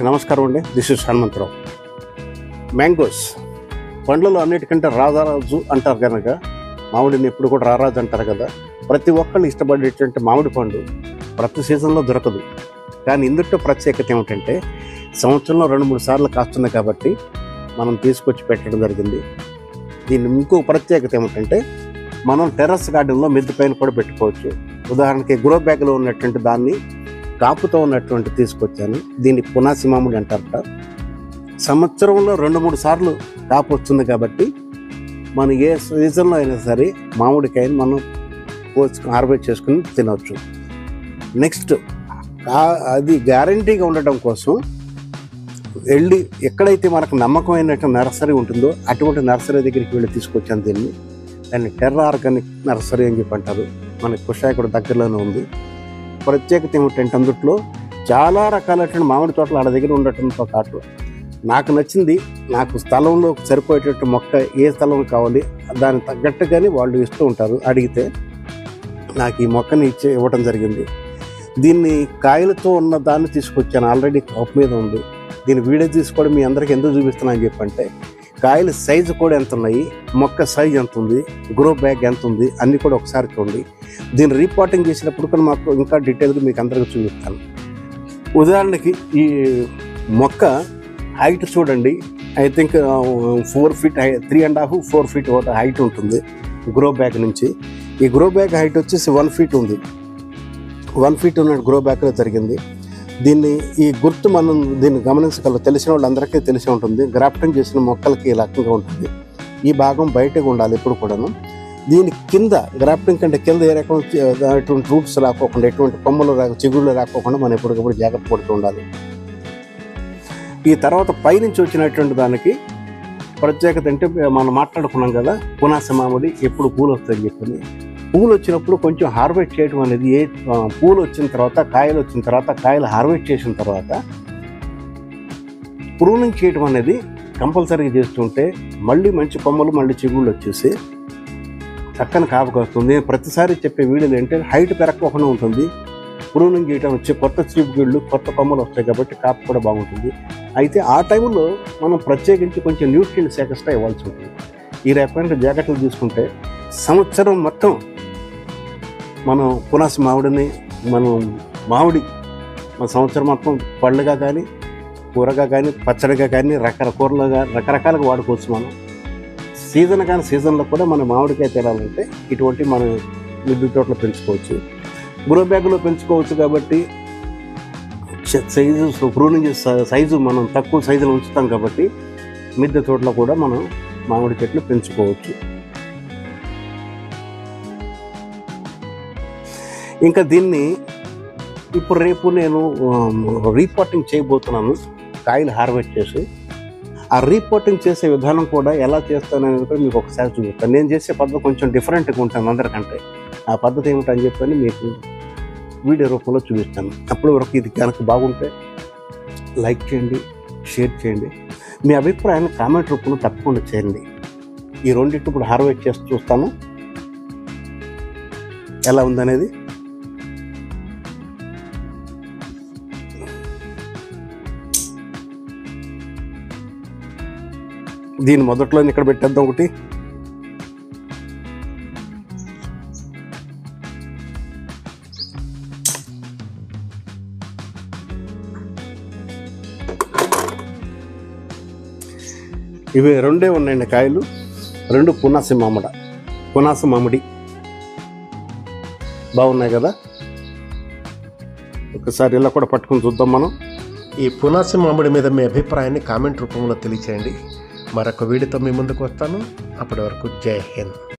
అందరికీ నమస్కారం అండి. This is Hanumantharao. మ్యాంగోస్ పండ్లలో అన్నిటికంటే రాజారాజు అంటారు కనుక మామిడిని ఎప్పుడు కూడా రారాజు అంటారు కదా. ప్రతి ఒక్కళ్ళు ఇష్టపడేటువంటి మామిడి పండు ప్రతి సీజన్లో దొరకదు. కానీ ఇందులో ప్రత్యేకత ఏమిటంటే సంవత్సరంలో 2-3 సార్లు కాస్తుంది కాబట్టి మనం తీసుకొచ్చి పెట్టడం జరిగింది. దీని ఇంకో ప్రత్యేకత ఏమిటంటే మనం టెర్రస్ గార్డెన్లో మిద్దె పైన కూడా పెట్టుకోవచ్చు. ఉదాహరణకి గ్రో బ్యాగ్లో ఉన్నటువంటి దాన్ని కాపుతో ఉన్నటువంటి తీసుకొచ్చాను. దీన్ని పునాసి మామిడి అంటారట. సంవత్సరంలో 2-3 సార్లు కాపు వస్తుంది కాబట్టి మనం ఏ సీజన్లో అయినా సరే మామిడికాయని మనం హార్వెస్ట్ చేసుకుని తినవచ్చు. నెక్స్ట్ అది గ్యారంటీగా ఉండటం కోసం వెళ్ళి ఎక్కడైతే మనకు నమ్మకమైనటువంటి నర్సరీ ఉంటుందో అటువంటి నర్సరీ దగ్గరికి వెళ్ళి తీసుకొచ్చాను దీన్ని. దాన్ని టెర్రా ఆర్గానిక్ నర్సరీ అని చెప్పి అంటారు. మనకి కుషాయిగూడ దగ్గరలోనే ఉంది. ప్రత్యేకత ఏమిటంటే అందుట్లో చాలా రకాలైన మామిడి తోటలు ఆడ దగ్గర ఉండటంతో పాటు నాకు నచ్చింది, నాకు స్థలంలో సరిపోయేటట్టు మొక్క ఏ స్థలం కావాలి దానికి తగ్గట్టుగానే వాళ్ళు ఇస్తూ ఉంటారు. అడిగితే నాకు ఈ మొక్కని ఇవ్వడం జరిగింది. దీన్ని కాయలతో ఉన్న దాన్ని తీసుకొచ్చాను. ఆల్రెడీ కాపు మీద ఉంది. దీని వీడియో తీసుకోవడం మీ అందరికీ ఎందుకు చూపిస్తున్నా అని చెప్పంటే కాయల సైజు కూడా ఎంత ఉన్నాయి, మొక్క సైజు ఎంత ఉంది, గ్రో బ్యాగ్ ఎంత ఉంది అన్నీ కూడా ఒకసారి చూడండి. దీన్ని రిపోర్టింగ్ చేసినప్పుడు కూడా మాకు ఇంకా డీటెయిల్గా మీకు అందరికీ చూపిస్తాను. ఉదాహరణకి ఈ మొక్క హైట్ చూడండి. I think 4 feet 3.5-4 feet height ఉంటుంది గ్రో బ్యాగ్ నుంచి. ఈ గ్రో బ్యాగ్ హైట్ వచ్చేసి 1 feet ఉంది. 1 feet ఉన్న గ్రో బ్యాగ్లో జరిగింది. ఈ గుర్తు మనం దీన్ని గమనించగల తెలిసిన వాళ్ళందరికీ తెలిసి ఉంటుంది. గ్రాఫ్టింగ్ చేసిన మొక్కలకి ఈ రకంగా ఉంటుంది. ఈ భాగం బయటకు ఉండాలి ఎప్పుడు కూడాను. దీని కింద గ్రాఫ్టింగ్ కంటే కింద ఏ రకం ఎటువంటి రూట్స్ రాకోకుండా, ఎటువంటి కొమ్మలు చిగుళ్ళు రాకోకుండా మనం ఎప్పటికప్పుడు జాగ్రత్త పడుతూ ఉండాలి. ఈ తర్వాత పైనుంచి వచ్చినటువంటి దానికి ప్రత్యేకత అంటే మనం మాట్లాడుకున్నాం కదా, పునాస మామిడి ఎప్పుడు పూలు వస్తాయని చెప్పని. పూలు వచ్చినప్పుడు కొంచెం హార్వెస్ట్ చేయడం అనేది పూలు వచ్చిన తర్వాత కాయలు వచ్చిన తర్వాత కాయలు హార్వెస్ట్ చేసిన తర్వాత ప్రూనింగ్ చేయడం అనేది కంపల్సరీగా చేస్తుంటే మళ్ళీ మంచి కొమ్మలు మళ్ళీ చిగుళ్ళు వచ్చేసి చక్కని కాపు వస్తుంది. ప్రతిసారి చెప్పే వీడియోలు ఏంటంటే హైట్ పెరగకుండా ఉంటుంది. ప్రూనింగ్ చేయడం వచ్చి కొత్త చిగుళ్ళు కొత్త కొమ్మలు వస్తాయి కాబట్టి కాపు కూడా బాగుంటుంది. అయితే ఆ టైంలో మనం ప్రత్యేకించి కొంచెం న్యూట్రియంట్స్ ఎక్స్ట్రా ఇవ్వాల్సి ఉంటుంది. ఈ రకమైన జాగ్రత్తలు తీసుకుంటే సంవత్సరం మొత్తం మనం పునాసి మామిడిని మన సంవత్సరం మొత్తం పళ్ళుగా కానీ కూరగా కానీ పచ్చడిగా కానీ రకరకాలుగా వాడుకోవచ్చు. మనం సీజన్లో కూడా మన మామిడికాయ తినాలంటే ఇటువంటి మనం మిద్దె తోటలో పెంచుకోవచ్చు. గ్రో బ్యాగ్లో పెంచుకోవచ్చు కాబట్టి ప్రూనింగ్ సైజు మనం తక్కువ సైజులో ఉంచుతాం కాబట్టి మిద్దె తోటలో కూడా మనం మామిడి చెట్లు పెంచుకోవచ్చు. ఇంకా దీన్ని ఇప్పుడు రేపు నేను రిపోర్టింగ్ చేయబోతున్నాను. కాయలు హార్వెస్ట్ చేసి ఆ రిపోర్టింగ్ చేసే విధానం కూడా ఎలా చేస్తాననేది కూడా మీకు ఒకసారి చూపిస్తాను. నేను చేసే పద్ధతి కొంచెం డిఫరెంట్గా ఉంటాను అందరికంటే. ఆ పద్ధతి ఏమిటని చెప్పని మీకు వీడియో రూపంలో చూపిస్తాను. అప్పటి వరకు ఇది కనుక బాగుంటే లైక్ చేయండి, షేర్ చేయండి. మీ అభిప్రాయాన్ని కామెంట్ రూపంలో తప్పకుండా చేయండి. ఈ రెండింటి ఇప్పుడు హార్వెస్ట్ చేసి చూస్తాను ఎలా ఉందనేది. దీని మొదట్లో ఇక్కడ పెట్టేద్దాం ఒకటి. ఇవి 2 ఉన్నాయండి కాయలు. 2 పునాస మామిడి బాగున్నాయి కదా. ఒకసారి ఇలా కూడా పట్టుకుని చూద్దాం మనం. ఈ పునాస మామిడి మీద మీ అభిప్రాయాన్ని కామెంట్ రూపంలో తెలియచేయండి. మరొక వీడియోతో మీ ముందుకు వస్తాను. అప్పటి వరకు జై హింద్.